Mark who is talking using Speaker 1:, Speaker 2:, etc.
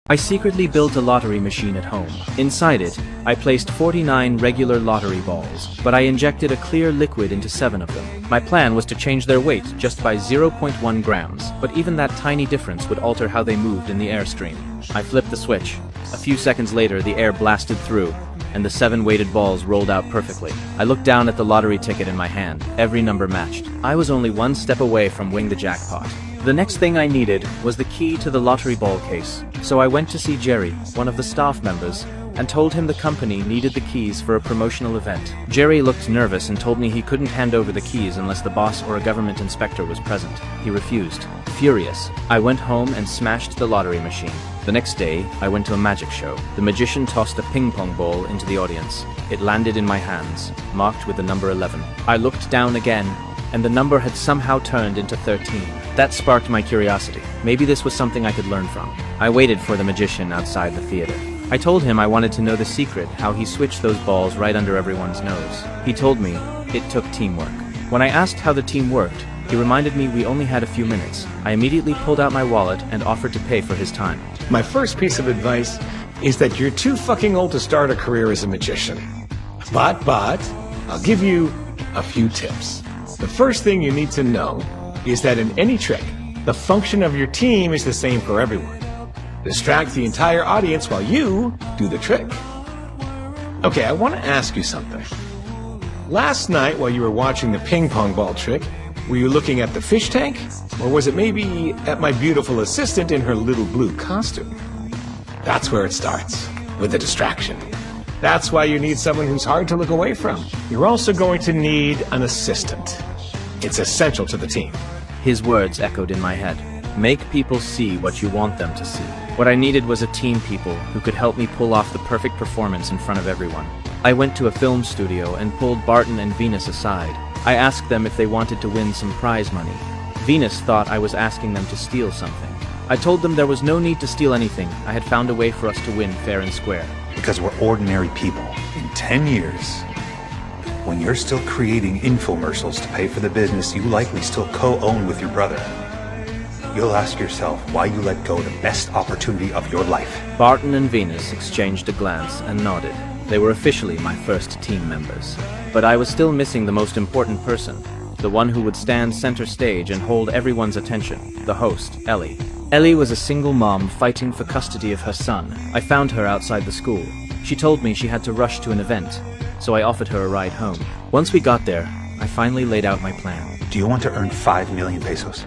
Speaker 1: I secretly built a lottery machine at home. Inside it, I placed 49 regular lottery balls, but I injected a clear liquid into 7 of them. My plan was to change their weight just by 0.1 grams, but even that tiny difference would alter how they moved in the airstream. I flipped the switch. A few seconds later, the air blasted through, and the 7 weighted balls rolled out perfectly. I looked down at the lottery ticket in my hand. Every number matched. I was only one step away from winning the jackpot. The next thing I needed was the key to the lottery ball case, so I went to see Jerry, one of the staff members, and told him the company needed the keys for a promotional event. Jerry looked nervous and told me he couldn't hand over the keys unless the boss or a government inspector was present. He refused. Furious, I went home and smashed the lottery machine. The next day, I went to a magic show. The magician tossed a ping pong ball into the audience. It landed in my hands, marked with the number 11. I looked down again, and the number had somehow turned into 13. That sparked my curiosity. Maybe this was something I could learn from. I waited for the magician outside the theater. I told him I wanted to know the secret, how he switched those balls right under everyone's nose. He told me it took teamwork. When I asked how the team worked, he reminded me we only had a few minutes. I immediately pulled out my wallet and offered to pay for his time.
Speaker 2: My first piece of advice is that you're too fucking old to start a career as a magician. But, I'll give you a few tips. The first thing you need to know is that in any trick, the function of your team is the same for everyone. Distract the entire audience while you do the trick. Okay, I want to ask you something. Last night while you were watching the ping pong ball trick, were you looking at the fish tank? Or was it maybe at my beautiful assistant in her little blue costume? That's where it starts, with a distraction. That's why you need someone who's hard to look away from. You're also going to need an assistant. It's essential to the team.
Speaker 1: His words echoed in my head. Make people see what you want them to see. What I needed was a team people who could help me pull off the perfect performance in front of everyone. I went to a film studio and pulled Barton and Venus aside. I asked them if they wanted to win some prize money. Venus thought I was asking them to steal something. I told them there was no need to steal anything. I had found a way for us to win fair and square.
Speaker 3: Because we're ordinary people. In 10 years, when you're still creating infomercials to pay for the business you likely still co-own with your brother, you'll ask yourself why you let go the best opportunity of your life.
Speaker 1: Barton and Venus exchanged a glance and nodded. They were officially my first team members. But I was still missing the most important person, the one who would stand center stage and hold everyone's attention, the host, Ellie. Ellie was a single mom fighting for custody of her son. I found her outside the school. She told me she had to rush to an event, so I offered her a ride home. Once we got there, I finally laid out my plan.
Speaker 3: Do you want to earn 5 million pesos?